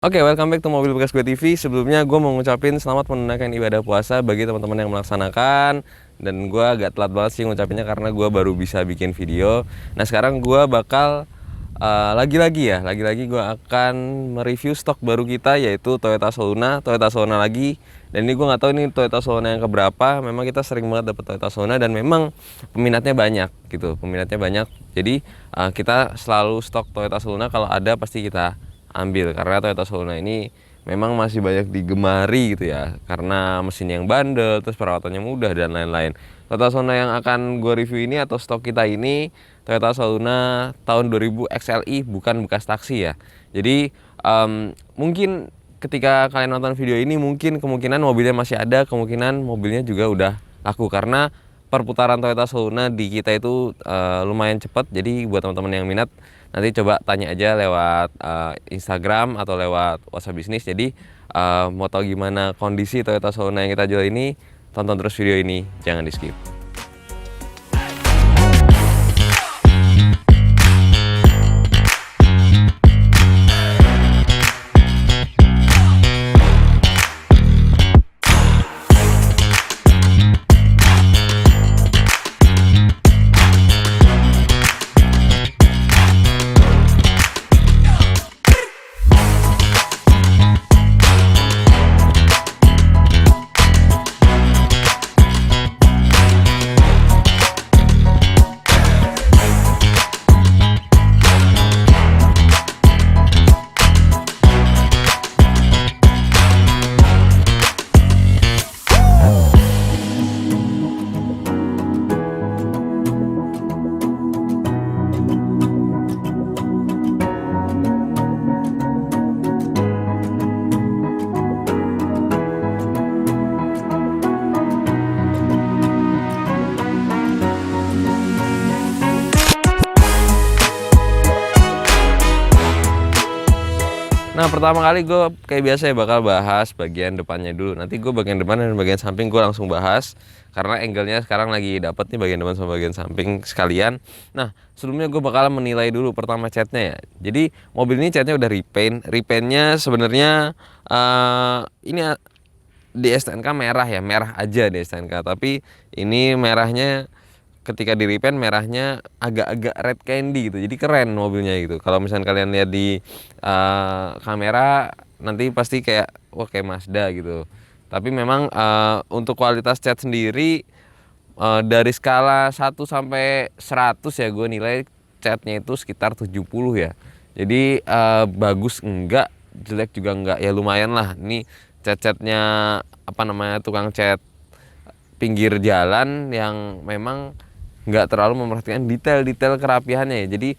Oke, welcome back to Mobil Bekas Gue TV. Sebelumnya gue mau ngucapin selamat menunaikan ibadah puasa bagi teman-teman yang melaksanakan. Dan gue agak telat banget sih ngucapinnya karena gue baru bisa bikin video. Nah sekarang gue bakal lagi-lagi gue akan mereview stok baru kita, yaitu Toyota Solluna lagi. Dan ini gue nggak tahu ini Toyota Solluna yang keberapa. Memang kita sering banget dapet Toyota Solluna dan memang peminatnya banyak gitu. Jadi kita selalu stok Toyota Solluna, kalau ada pasti kita ambil karena Toyota Solluna ini memang masih banyak digemari gitu ya, karena mesin yang bandel, terus perawatannya mudah dan lain-lain. Toyota Solluna yang akan gue review ini atau stok kita ini Toyota Solluna tahun 2000 XLI, bukan bekas taksi ya. Jadi mungkin ketika kalian nonton video ini mungkin kemungkinan mobilnya masih ada, kemungkinan mobilnya juga udah laku karena perputaran Toyota Solluna di kita itu lumayan cepat. Jadi buat teman-teman yang minat nanti coba tanya aja lewat Instagram atau lewat WhatsApp bisnis. Jadi mau tahu gimana kondisi Toyota Solluna yang kita jual ini, tonton terus video ini, jangan di skip. Nah pertama kali gue kayak biasa ya bakal bahas bagian depannya dulu. Nanti gue bagian depan dan bagian samping gue langsung bahas, karena angle-nya sekarang lagi dapet nih bagian depan sama bagian samping sekalian. Nah sebelumnya gue bakal menilai dulu pertama catnya ya. Jadi mobil ini catnya udah repaintnya sebenarnya ini di STNK merah ya, merah aja di STNK. Tapi ini merahnya ketika di repaint merahnya agak-agak red candy gitu, jadi keren mobilnya gitu. Kalau misalnya kalian lihat di kamera nanti pasti kayak wah kayak Mazda gitu. Tapi memang untuk kualitas cat sendiri dari skala 1 sampai 100 ya, gue nilai catnya itu sekitar 70 ya. Jadi bagus enggak, jelek juga enggak, ya lumayan lah. Ini cat-catnya apa namanya, tukang cat pinggir jalan yang memang nggak terlalu memperhatikan detail-detail kerapihannya ya. Jadi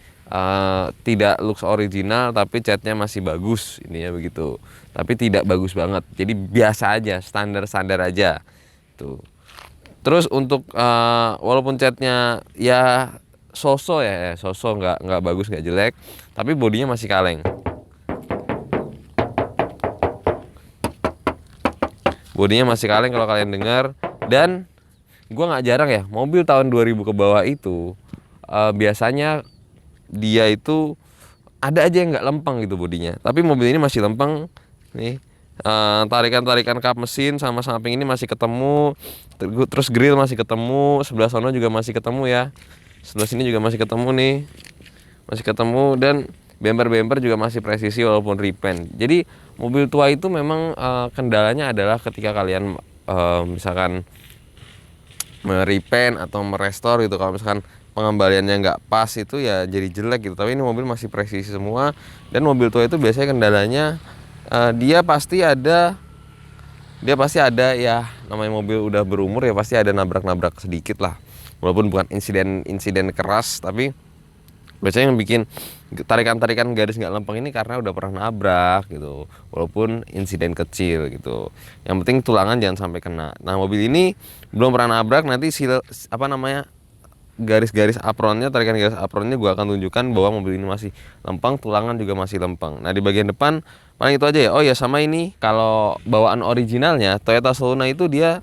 tidak looks original tapi catnya masih bagus, ininya begitu. Tapi tidak bagus banget, jadi biasa aja, standar-standar aja tuh. Terus untuk walaupun catnya ya so-so nggak bagus nggak jelek, tapi bodinya masih kaleng. Bodinya masih kaleng kalau kalian dengar. Dan gue nggak jarang ya mobil tahun 2000 ke bawah itu biasanya dia itu ada aja yang nggak lempeng gitu bodinya, tapi mobil ini masih lempeng nih. Tarikan kap mesin sama samping ini masih ketemu, terus grill masih ketemu, sebelah sana juga masih ketemu ya, sebelah sini juga masih ketemu nih, masih ketemu. Dan bemper juga masih presisi walaupun repaint. Jadi mobil tua itu memang kendalanya adalah ketika kalian misalkan merepaint atau merestore gitu, kalau misalkan pengembaliannya nggak pas itu ya jadi jelek gitu. Tapi ini mobil masih presisi semua. Dan mobil tua itu biasanya kendalanya dia pasti ada ya, namanya mobil udah berumur ya pasti ada nabrak sedikit lah, walaupun bukan insiden keras, tapi biasanya yang bikin tarikan garis nggak lempeng ini karena udah pernah nabrak gitu, walaupun insiden kecil gitu. Yang penting tulangan jangan sampai kena. Nah mobil ini belum pernah nabrak, nanti garis-garis apronnya, tarikan garis apronnya gue akan tunjukkan bahwa mobil ini masih lempeng, tulangan juga masih lempeng. Nah di bagian depan paling itu aja ya. Oh ya, sama ini kalau bawaan originalnya Toyota Solluna itu dia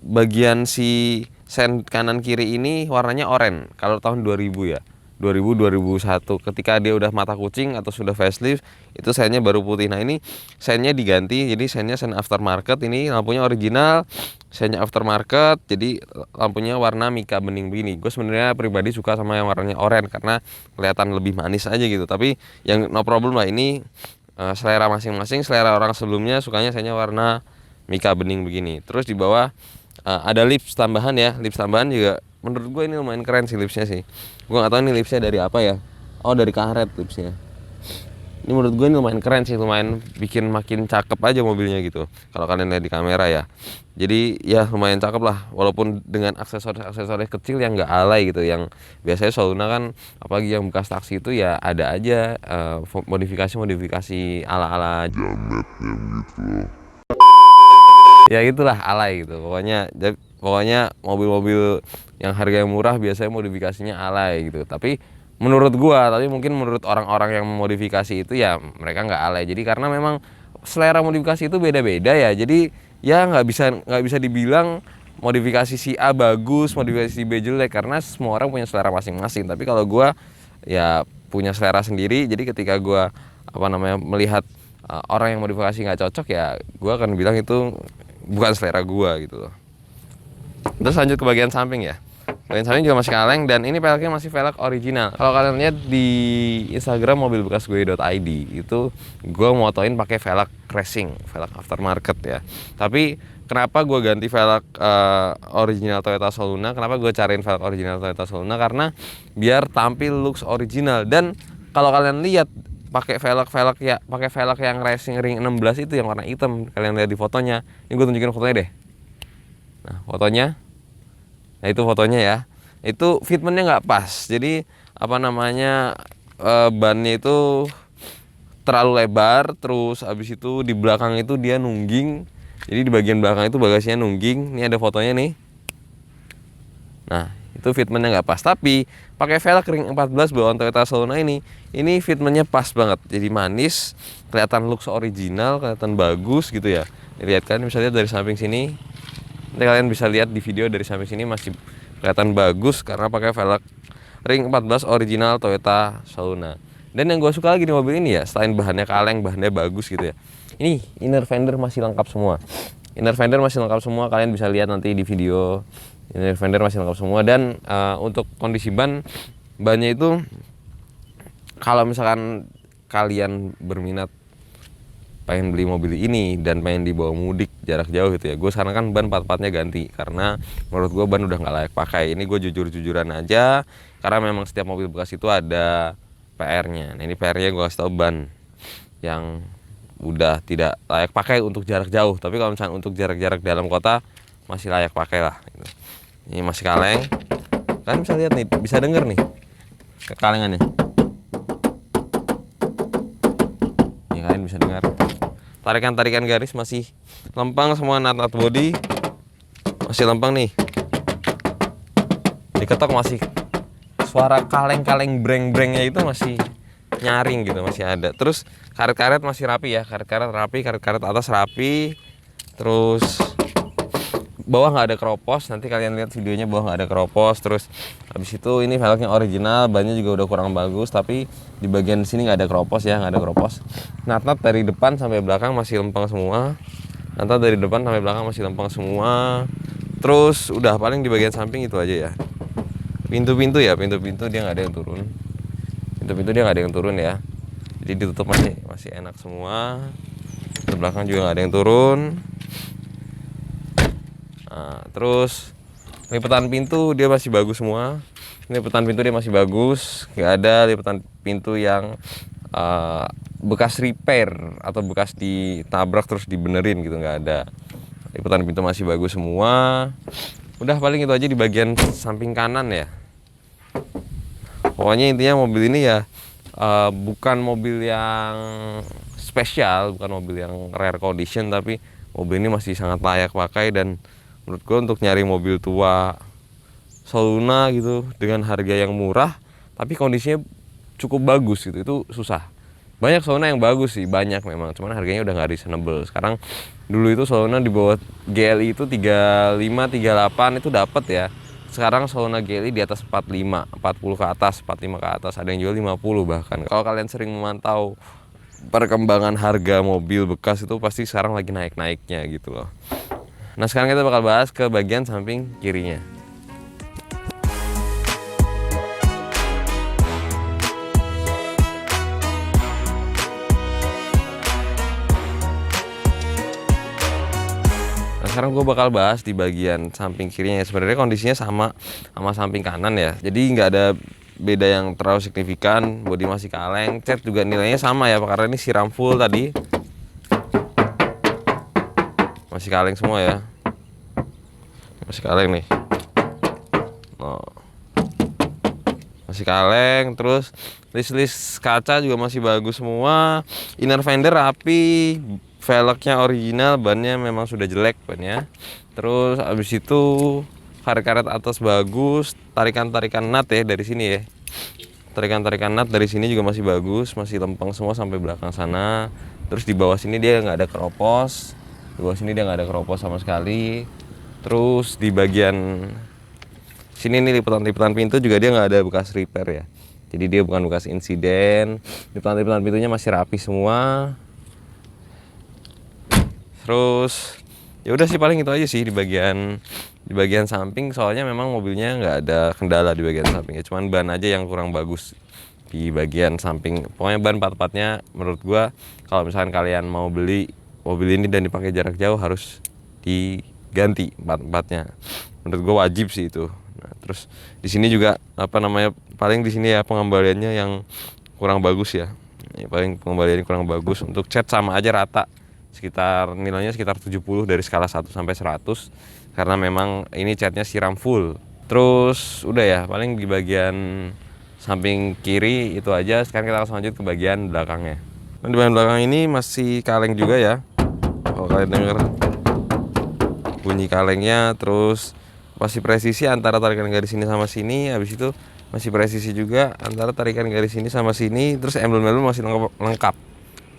bagian si sen kanan kiri ini warnanya oranye kalau tahun 2000 ya. 2001 ketika dia udah mata kucing atau sudah facelift itu seinnya baru putih. Nah ini seinnya diganti, jadi seinnya sein aftermarket, ini lampunya original, seinnya aftermarket, jadi lampunya warna mika bening begini. Gue sebenarnya pribadi suka sama yang warnanya oranye karena kelihatan lebih manis aja gitu, tapi yang no problem lah, ini selera masing-masing. Selera orang sebelumnya sukanya seinnya warna mika bening begini. Terus di bawah ada lips tambahan ya, lips tambahan juga menurut gue ini lumayan keren sih lipsnya sih. Gue nggak tahu ini lipsnya dari apa ya. Oh dari karet lipsnya. Ini menurut gue ini lumayan keren sih, lumayan bikin makin cakep aja mobilnya gitu. Kalau kalian lihat di kamera ya. Jadi ya lumayan cakep lah. Walaupun dengan aksesoris kecil yang nggak alay gitu. Yang biasanya Soluna kan apalagi yang bekas taksi itu ya ada aja modifikasi ala-ala jamet yang gitu. Ya itulah alay gitu. Pokoknya mobil-mobil yang harganya murah biasanya modifikasinya alay gitu. Tapi menurut gua, tapi mungkin menurut orang-orang yang memodifikasi itu ya mereka nggak alay. Jadi karena memang selera modifikasi itu beda-beda ya. Jadi ya nggak bisa dibilang modifikasi si A bagus, modifikasi si B jelek, karena semua orang punya selera masing-masing. Tapi kalau gua ya punya selera sendiri. Jadi ketika gua melihat orang yang modifikasi nggak cocok ya gua akan bilang itu bukan selera gua gitu loh. Terus lanjut ke bagian samping ya. Bagian samping juga masih kaleng dan ini velgnya masih velg original. Kalau kalian lihat di Instagram mobilbekasgue.id itu gue motoin pakai velg racing, velg aftermarket ya. Tapi kenapa gue ganti velg original Toyota Soluna? Kenapa gue cariin velg original Toyota Soluna? Karena biar tampil looks original. Dan kalau kalian lihat pakai velg yang racing ring 16 itu yang warna hitam, kalian lihat di fotonya. Ini gue tunjukin fotonya deh. Nah fotonya, nah itu fotonya ya, itu fitmentnya nggak pas. Jadi bannya itu terlalu lebar, terus abis itu di belakang itu dia nungging. Jadi di bagian belakang itu bagasinya nungging. Ini ada fotonya nih. Nah itu fitmentnya nggak pas. Tapi pakai velg ring 14 bawaan Toyota Soluna ini fitmentnya pas banget. Jadi manis, kelihatan looks original, kelihatan bagus gitu ya. Lihat kan, bisa lihat dari samping sini. Nanti kalian bisa lihat di video dari samping sini masih kelihatan bagus karena pakai velg ring 14 original Toyota Soluna. Dan yang gue suka lagi di mobil ini ya, selain bahannya kaleng, bahannya bagus gitu ya. Ini inner fender masih lengkap semua. Inner fender masih lengkap semua, kalian bisa lihat nanti di video. Inner fender masih lengkap semua dan untuk kondisi bannya itu kalau misalkan kalian berminat pengen beli mobil ini dan pengen dibawa mudik jarak jauh gitu ya, gue sekarang kan ban part-partnya ganti karena menurut gue ban udah nggak layak pakai. Ini gue jujur-jujuran aja karena memang setiap mobil bekas itu ada PR-nya. Nah ini PR-nya gue kasih tau, ban yang udah tidak layak pakai untuk jarak jauh, tapi kalau misalnya untuk jarak-jarak dalam kota masih layak pakai lah gitu. Ini masih kaleng, kalian bisa lihat nih, bisa denger nih kekalengannya. Ini kalian bisa dengar tarikan garis masih lempang semua, nat body masih lempang nih, diketok masih suara kaleng-kaleng breng-brengnya itu masih nyaring gitu, masih ada. Terus karet-karet masih rapi ya, karet-karet rapi, karet-karet atas rapi. Terus bawah nggak ada keropos, nanti kalian lihat videonya bawah nggak ada keropos. Terus habis itu ini velgnya original, bannya juga udah kurang bagus, tapi di bagian sini nggak ada keropos ya, nggak ada keropos. Nat dari depan sampai belakang masih lempeng semua. Nat dari depan sampai belakang masih lempeng semua. Terus udah paling di bagian samping itu aja ya. Pintu-pintu dia nggak ada yang turun. Pintu-pintu dia nggak ada yang turun ya. Jadi ditutup masih enak semua. Di belakang juga nggak ada yang turun. Nah, terus lipetan pintu dia masih bagus semua. Lipetan pintu dia masih bagus, nggak ada lipetan pintu yang bekas repair atau bekas ditabrak terus dibenerin gitu, nggak ada. Lipetan pintu masih bagus semua. Udah paling itu aja di bagian samping kanan ya. Pokoknya intinya mobil ini ya bukan mobil yang spesial, bukan mobil yang rare condition, tapi mobil ini masih sangat layak pakai. Dan menurut gue untuk nyari mobil tua Soluna gitu dengan harga yang murah tapi kondisinya cukup bagus gitu, itu susah. Banyak Soluna yang bagus sih, banyak memang, cuman harganya udah nggak reasonable. Sekarang dulu itu Soluna di bawah GLI itu 35, 38 itu dapat ya. sekarang Soluna GLI di atas 45, 40 ke atas, 45 ke atas, ada yang jual 50 bahkan. Kalau kalian sering memantau perkembangan harga mobil bekas itu pasti sekarang lagi naik-naiknya gitu loh. Nah sekarang kita bakal bahas ke bagian samping kirinya. Sekarang gue bakal bahas di bagian samping kirinya. Sebenarnya kondisinya sama samping kanan ya, jadi nggak ada beda yang terlalu signifikan. Bodi masih kaleng, cat juga nilainya sama ya, karena ini siram full tadi. Masih kaleng semua ya, masih kaleng nih. Oh. Masih kaleng, terus list kaca juga masih bagus semua. Inner fender rapi, velgnya original, bannya memang sudah jelek bannya. Terus abis itu karet-karet atas bagus, tarikan-tarikan nut ya dari sini ya. Tarikan-tarikan nut dari sini juga masih bagus, masih lempeng semua sampai belakang sana. Terus di bawah sini dia nggak ada keropos, di bawah sini dia nggak ada keropos sama sekali. Terus di bagian sini nih lipetan-lipetan pintu juga dia nggak ada bekas repair ya. Jadi dia bukan bekas insiden. Lipetan-lipetan pintunya masih rapi semua. Terus ya udah sih paling itu aja sih di bagian samping, soalnya memang mobilnya nggak ada kendala di bagian samping ya, cuman ban aja yang kurang bagus di bagian samping. Pokoknya ban part-partnya menurut gua kalau misalkan kalian mau beli mobil ini dan dipakai jarak jauh harus diganti part-partnya. Menurut gua wajib sih itu. Nah, terus di sini juga paling di sini ya pengembaliannya yang kurang bagus ya. Paling pengembaliannya kurang bagus. Untuk cat sama aja rata. Nilainya sekitar 70 dari skala 1 sampai 100 karena memang ini catnya siram full. Terus udah ya, paling di bagian samping kiri itu aja. Sekarang kita langsung lanjut ke bagian belakangnya. Nah, di bagian belakang ini masih kaleng juga ya. Kalau kalian denger bunyi kalengnya, terus masih presisi antara tarikan garis ini sama sini. Habis itu masih presisi juga antara tarikan garis ini sama sini. Terus emblem-emblem masih lengkap.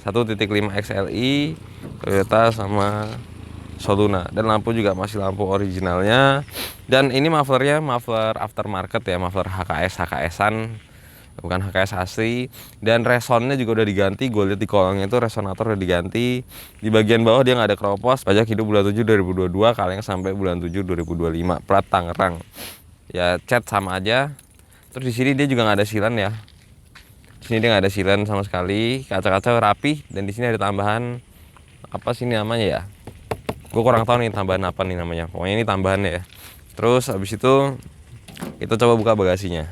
1.5 XLI Toyota sama Soluna, dan lampu juga masih lampu originalnya. Dan ini muffler aftermarket ya, muffler HKS-an, bukan HKS asli. Dan resonnya juga udah diganti, gue lihat di kolongnya itu resonator udah diganti. Di bagian bawah dia nggak ada keropos, pajak hidup bulan 7 2022, kaleng sampai bulan 7 2025, plat Tangerang. Ya cat sama aja. Terus di sini dia juga nggak ada silan ya. Sini dia nggak ada silen sama sekali, kaca-kaca rapi, dan di sini ada tambahan apa sih ini namanya ya? Gue kurang tahu nih tambahan apa nih namanya. Pokoknya ini tambahan ya. Terus habis itu kita coba buka bagasinya.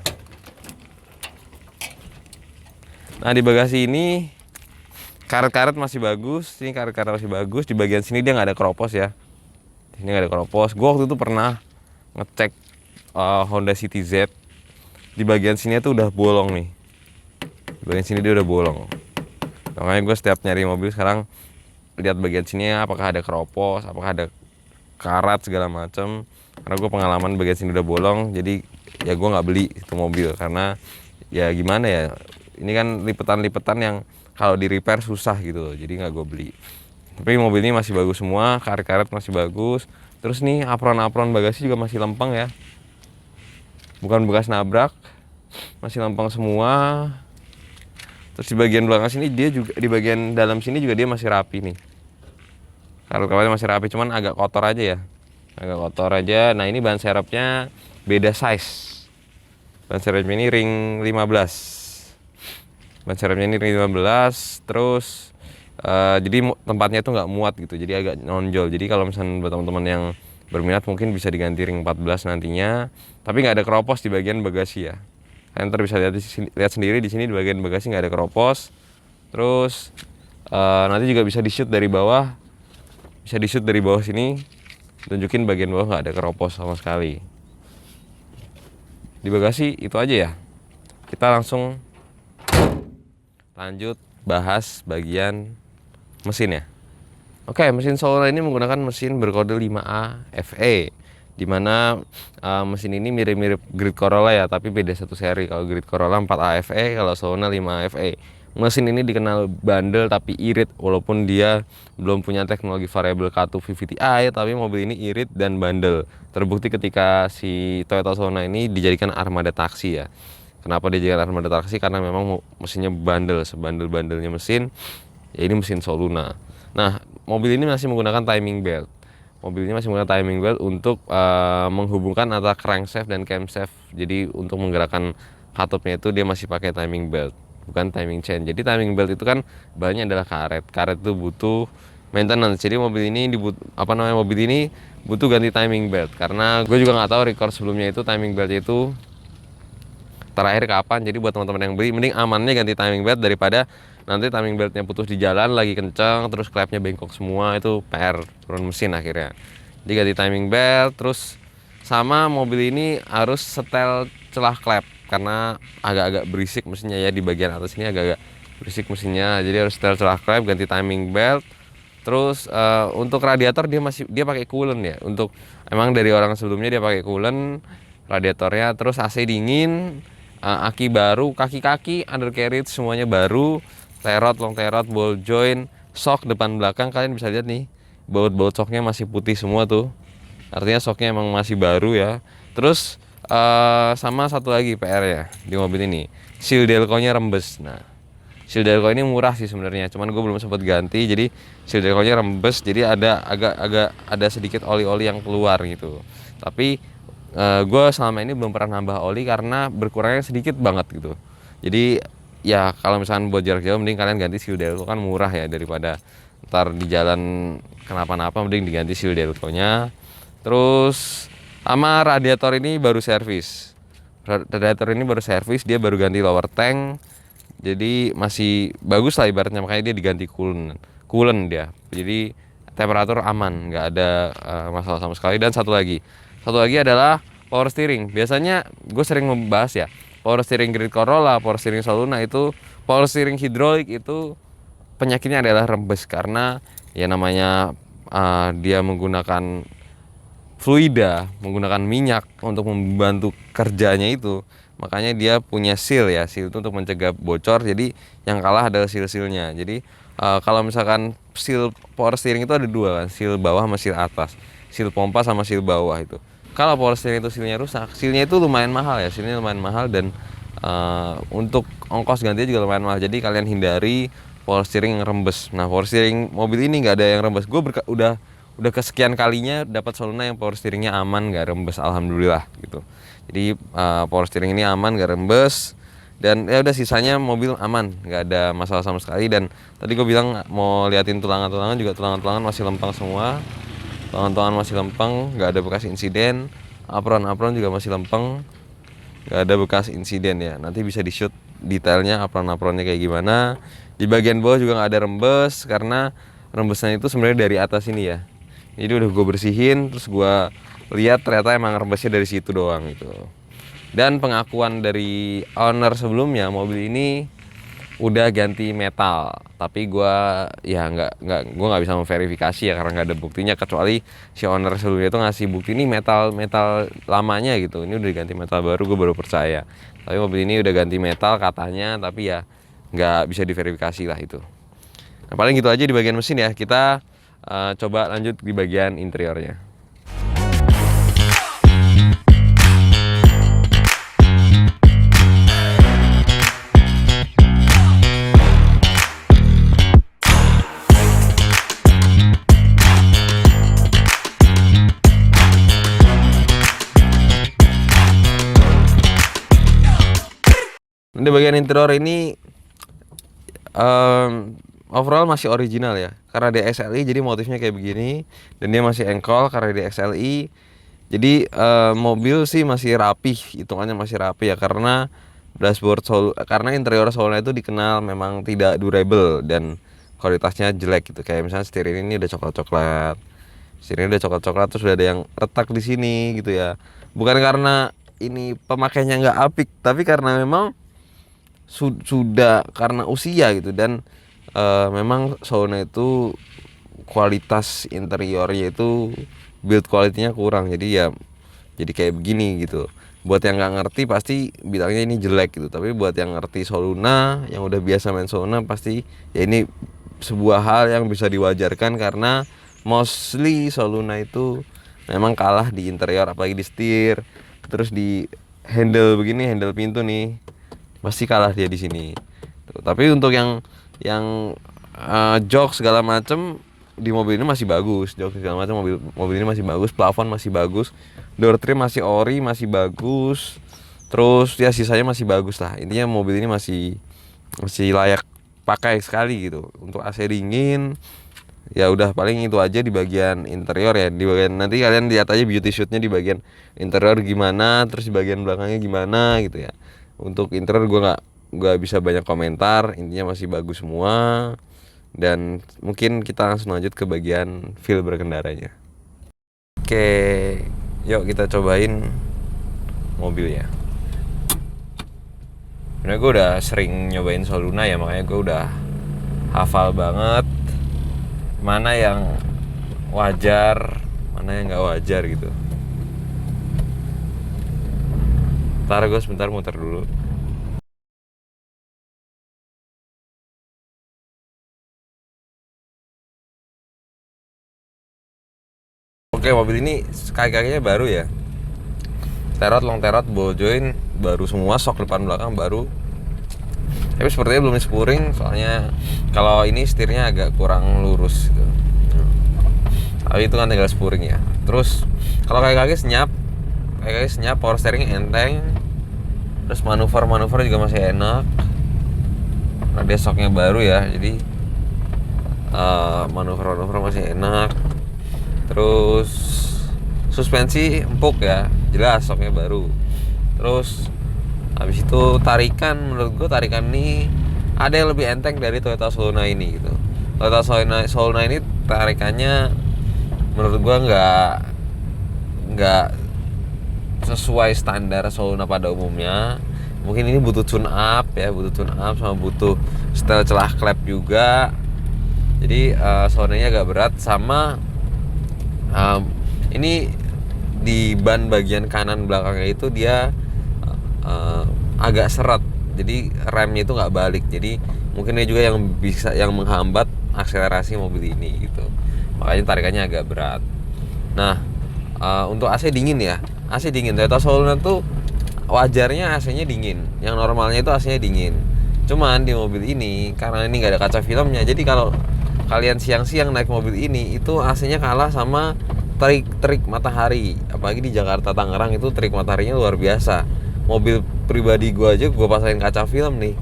Nah di bagasi ini karet-karet masih bagus, ini karet-karet masih bagus. Di bagian sini dia nggak ada keropos ya. Di sini nggak ada keropos. Gue waktu itu pernah ngecek Honda City Z. Di bagian sini tuh udah bolong nih. Bagian sini dia udah bolong. Makanya gue setiap nyari mobil sekarang lihat bagian sini apakah ada keropos, apakah ada karat segala macam. Karena gue pengalaman bagian sini udah bolong, jadi ya gue nggak beli itu mobil karena ya gimana ya, ini kan lipetan-lipetan yang kalau di repair susah gitu, jadi nggak gue beli. Tapi mobil ini masih bagus semua, karet-karet masih bagus. Terus nih apron-apron bagasi juga masih lempeng ya, bukan bekas nabrak, masih lempeng semua. Terus di bagian belakang sini dia juga, di bagian dalam sini juga dia masih rapi nih. Karet-karetnya masih rapi, cuman agak kotor aja ya. Agak kotor aja. Nah ini ban serepnya beda size. Ban serepnya ini ring 15. Ban serepnya ini ring 15. Terus jadi tempatnya itu nggak muat gitu. Jadi agak nonjol. Jadi kalau misalnya buat teman-teman yang berminat mungkin bisa diganti ring 14 nantinya. Tapi nggak ada keropos di bagian bagasi ya. Kalian ntar bisa lihat sendiri di sini di bagian bagasi nggak ada keropos. Terus nanti juga bisa di shoot dari bawah, sini, tunjukin bagian bawah nggak ada keropos sama sekali. Di bagasi itu aja ya. Kita langsung lanjut bahas bagian mesin ya. Oke, mesin Soluna ini menggunakan mesin berkode 5A FE. Dimana mesin ini mirip-mirip Grid Corolla ya, tapi beda satu seri. Kalau Grid Corolla 4A FE, kalau Soluna 5A FE. Mesin ini dikenal bandel tapi irit, walaupun dia belum punya teknologi variable K2 VVT-i, tapi mobil ini irit dan bandel. Terbukti ketika si Toyota Soluna ini dijadikan armada taksi ya. Kenapa dijadikan armada taksi? Karena memang mesinnya bandel, sebandel-bandelnya mesin. Ya ini mesin Soluna. Nah, mobil ini masih menggunakan timing belt. Mobil ini masih menggunakan timing belt untuk menghubungkan antara crankshaft dan camshaft. Jadi untuk menggerakkan katupnya itu dia masih pakai timing belt, bukan timing chain. Jadi timing belt itu kan bahannya adalah karet. Karet itu butuh maintenance. Jadi mobil ini mobil ini butuh ganti timing belt. Karena gue juga nggak tahu record sebelumnya itu timing belt itu terakhir kapan. Jadi buat teman-teman yang beli, mending amannya ganti timing belt daripada nanti timing beltnya putus di jalan lagi kenceng terus klepnya bengkok semua, itu PR turun mesin akhirnya. Jadi ganti timing belt. Terus sama mobil ini harus setel celah klep karena agak-agak berisik mesinnya ya, di bagian atas ini agak-agak berisik mesinnya, jadi harus setel celah klep, ganti timing belt. Terus untuk radiator dia pakai coolant ya. Untuk emang dari orang sebelumnya dia pakai coolant radiatornya. Terus AC dingin, aki baru, kaki-kaki undercarriage semuanya baru, terot, long terot, ball joint, shock depan belakang kalian bisa lihat nih, baut-baut shocknya masih putih semua tuh, artinya shocknya emang masih baru ya. Terus sama satu lagi PR ya di mobil ini, seal delco-nya rembes. Nah, seal delco ini murah sih sebenarnya, cuman gue belum sempat ganti. Jadi seal delco-nya rembes, jadi agak ada sedikit oli-oli yang keluar gitu. Tapi gue selama ini belum pernah nambah oli karena berkurangnya sedikit banget gitu. Jadi ya kalau misalkan buat jarak jauh mending kalian ganti seal delco, kan murah ya, daripada ntar di jalan kenapa-napa mending diganti seal delco-nya. Terus sama radiator ini baru servis. Radiator ini baru servis, dia baru ganti lower tank. Jadi masih bagus lah ibaratnya, makanya dia diganti coolant dia. Jadi temperatur aman, nggak ada masalah sama sekali. Dan satu lagi adalah power steering. Biasanya gue sering membahas ya, power steering Grand Corolla, power steering Soluna itu, power steering hidrolik itu penyakitnya adalah rembes karena ya namanya dia menggunakan fluida, menggunakan minyak untuk membantu kerjanya itu. Makanya dia punya seal ya, seal itu untuk mencegah bocor. Jadi yang kalah adalah seal-sealnya. Jadi kalau misalkan seal power steering itu ada dua kan, seal bawah sama seal atas, seal pompa sama seal bawah itu. Kalau power steering itu sealnya rusak, sealnya itu lumayan mahal ya, sealnya lumayan mahal, dan untuk ongkos gantinya juga lumayan mahal. Jadi kalian hindari power steering yang rembes. Nah, power steering mobil ini nggak ada yang rembes. Gue udah kesekian kalinya dapat Soluna yang power steeringnya aman, nggak rembes, alhamdulillah gitu. Jadi power steering ini aman, nggak rembes, dan ya udah sisanya mobil aman, nggak ada masalah sama sekali. Dan tadi gue bilang mau liatin tulangan-tulangan juga, tulangan-tulangan masih lempeng semua, tulangan-tulangan masih lempeng, nggak ada bekas insiden. Apron-apron juga masih lempeng, nggak ada bekas insiden ya. Nanti bisa di shoot detailnya apron-apronnya kayak gimana. Di bagian bawah juga nggak ada rembes karena rembesnya itu sebenarnya dari atas ini ya. Jadi udah gue bersihin, terus gue lihat ternyata emang rembesnya dari situ doang gitu. Dan pengakuan dari owner sebelumnya, mobil ini udah ganti metal, tapi gue ya nggak bisa memverifikasi ya karena nggak ada buktinya, kecuali si owner sebelumnya itu ngasih bukti ini metal lamanya gitu, ini udah diganti metal baru, gue baru percaya. Tapi mobil ini udah ganti metal katanya, tapi ya nggak bisa diverifikasi lah itu. Nah, paling gitu aja di bagian mesin ya. Kita coba lanjut di bagian interiornya. Di bagian interior ini overall masih original ya, karena dia XLI jadi motifnya kayak begini, dan dia masih engkol karena dia XLI. Jadi mobil sih masih rapih, hitungannya masih rapih ya, karena karena interior Soluna itu dikenal memang tidak durable dan kualitasnya jelek gitu. Kayak misalnya setir ini udah coklat-coklat, terus udah ada yang retak di sini gitu ya. Bukan karena ini pemakainya nggak apik, tapi karena memang sudah karena usia gitu. Dan memang Soluna itu kualitas interiornya itu build quality-nya kurang, jadi ya jadi kayak begini gitu. buat yang nggak ngerti pasti bilangnya ini jelek gitu, tapi buat yang ngerti Soluna, yang udah biasa main Soluna, pasti ya ini sebuah hal yang bisa diwajarkan, karena mostly Soluna itu memang kalah di interior, apalagi di setir, terus di handle begini, handle pintu nih, pasti kalah dia di sini. Tuh, tapi untuk yang jok segala macem di mobil ini masih bagus, jok segala macam mobil ini masih bagus, plafon masih bagus, door trim masih ori, masih bagus, terus ya sisanya masih bagus lah. Intinya mobil ini masih layak pakai sekali gitu. Untuk AC dingin ya udah, paling itu aja di bagian interior ya. Di bagian nanti kalian lihat aja beauty shootnya di bagian interior gimana, terus di bagian belakangnya gimana gitu ya. Untuk interior gua bisa banyak komentar, intinya masih bagus semua. Dan mungkin kita langsung lanjut ke bagian feel berkendaranya. Oke, yuk kita cobain mobilnya. Sebenernya gue udah sering nyobain Soluna ya, makanya gue udah hafal banget mana yang wajar, mana yang gak wajar gitu. Ntar gue sebentar muter dulu. Oke, mobil ini kaki-kakinya baru ya. Terot, long terot, ball joint baru semua, sok depan belakang baru. Tapi sepertinya belum spuring, soalnya kalau ini setirnya agak kurang lurus gitu. Tapi itu kan tinggal spuring ya. Terus kalau kaki-kaki senyap, power steeringnya enteng. Terus manuver juga masih enak. Nah, dia soknya baru ya, jadi manuver masih enak. Terus suspensi empuk ya, jelas soknya baru. Terus habis itu tarikan, menurut gue tarikan ini ada yang lebih enteng dari Toyota Soluna ini gitu. Toyota Soluna ini tarikannya menurut gue nggak sesuai standar Soluna pada umumnya. Mungkin ini butuh tune up sama butuh setel celah klep juga. Jadi Solunanya agak berat, sama ini di ban bagian kanan belakangnya itu dia agak seret, jadi remnya itu nggak balik, jadi mungkin ini juga yang menghambat akselerasi mobil ini gitu, makanya tarikannya agak berat. Nah, untuk AC dingin ya, AC dingin Toyota Soluna tuh wajarnya AC-nya dingin, yang normalnya itu AC-nya dingin. Cuman di mobil ini karena ini nggak ada kaca filmnya, jadi kalau kalian siang-siang naik mobil ini itu AC-nya kalah sama terik matahari. Apalagi di Jakarta, Tangerang itu terik mataharinya luar biasa. Mobil pribadi gue aja gue pasangin kaca film nih,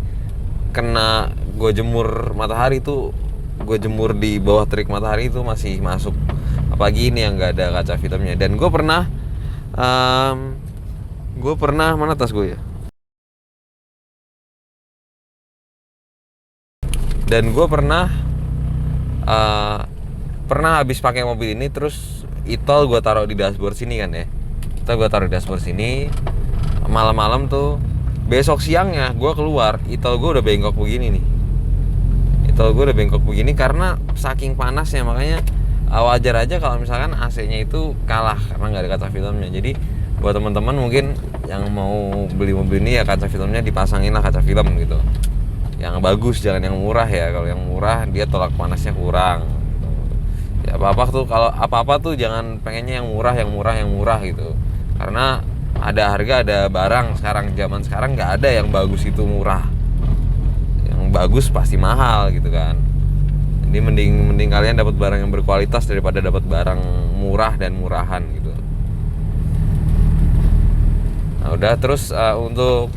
kena gue jemur matahari tuh, gue jemur di bawah terik matahari itu masih masuk. Apalagi ini yang nggak ada kaca filmnya. Dan gue pernah mana tas gue ya, dan gue pernah habis pakai mobil ini, terus itol gue taruh di dashboard sini kan ya. Malam-malam tuh, besok siangnya gue keluar, itol gue udah bengkok begini nih. Karena saking panasnya, makanya wajar aja kalau misalkan AC-nya itu kalah karena nggak ada kaca filmnya. Jadi buat teman-teman mungkin yang mau beli mobil ini ya, kaca filmnya dipasangin lah, kaca film gitu. Yang bagus, jangan yang murah ya. Kalau yang murah dia tolak panasnya kurang. Ya apa-apa tuh jangan pengennya yang murah gitu. Karena ada harga, ada barang. Zaman sekarang nggak ada yang bagus itu murah. Yang bagus pasti mahal gitu kan. Jadi mending kalian dapat barang yang berkualitas daripada dapat barang murah dan murahan gitu. Nah udah, terus untuk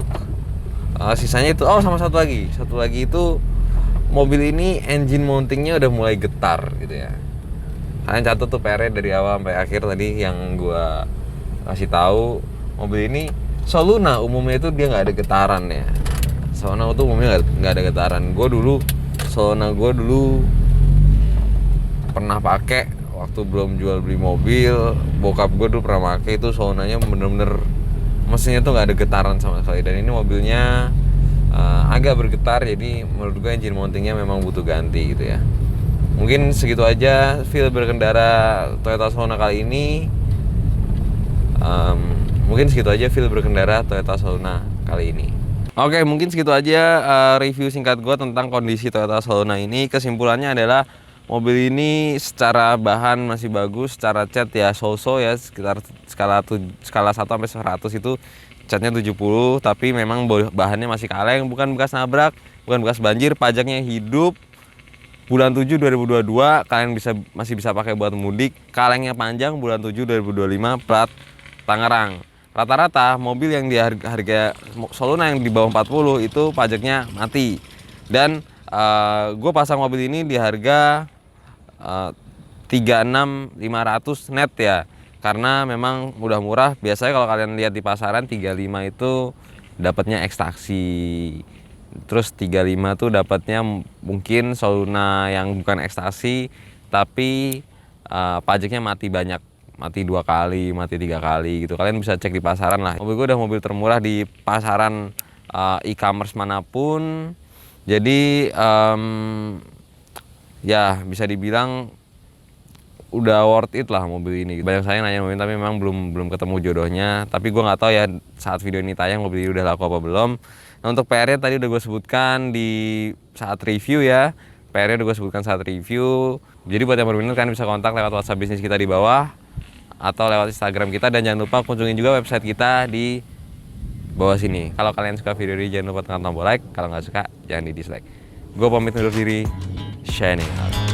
sisanya itu, sama satu lagi itu, mobil ini engine mountingnya udah mulai getar gitu ya. Kalian catat tuh PR dari awal sampai akhir tadi yang gua kasih tahu. Mobil ini Soluna umumnya itu dia nggak ada getaran ya. Soluna itu umumnya nggak ada getaran. Soluna gue dulu pernah pakai waktu belum jual beli mobil. Bokap gue dulu pernah pakai, itu Solunanya bener-bener mesinnya tuh nggak ada getaran sama sekali. Dan ini mobilnya agak bergetar, jadi menurut gue engine mountingnya memang butuh ganti gitu ya. Mungkin segitu aja feel berkendara Toyota Soluna kali ini. Mungkin segitu aja feel berkendara Toyota Soluna kali ini. Oke, mungkin segitu aja review singkat gue tentang kondisi Toyota Soluna ini. Kesimpulannya adalah mobil ini secara bahan masih bagus, secara cat ya so-so ya, sekitar skala 1 sampai 100 itu catnya 70, tapi memang bahannya masih kaleng, bukan bekas nabrak, bukan bekas banjir, pajaknya hidup. Bulan 7 2022 kalian masih bisa pakai buat mudik. Kalengnya panjang bulan 7 2025 plat Tangerang. Rata-rata mobil yang di harga Soluna yang di bawah 40 itu pajaknya mati. Dan gue pasang mobil ini di harga 36.500 net ya. Karena memang udah murah. Biasanya kalau kalian lihat di pasaran 35 itu dapatnya ekstraksi. Terus 35 tuh dapatnya mungkin Soluna yang bukan ekstasi, tapi pajaknya mati banyak, mati 2 kali, mati 3 kali gitu. Kalian bisa cek di pasaran lah. Mobil gue udah mobil termurah di pasaran e-commerce manapun. Jadi ya bisa dibilang udah worth it lah mobil ini. Banyak saya nanya mobil tapi memang belum ketemu jodohnya. Tapi gue nggak tahu ya saat video ini tayang mobil ini udah laku apa belum. Nah, untuk PR-nya tadi udah gue sebutkan di saat review ya. PR-nya udah gue sebutkan saat review. Jadi buat yang berminat kalian bisa kontak lewat WhatsApp bisnis kita di bawah atau lewat Instagram kita, dan jangan lupa kunjungi juga website kita di bawah sini. Kalau kalian suka video ini jangan lupa tekan tombol like, kalau nggak suka jangan di dislike. Gue pamit undur diri. Shining out.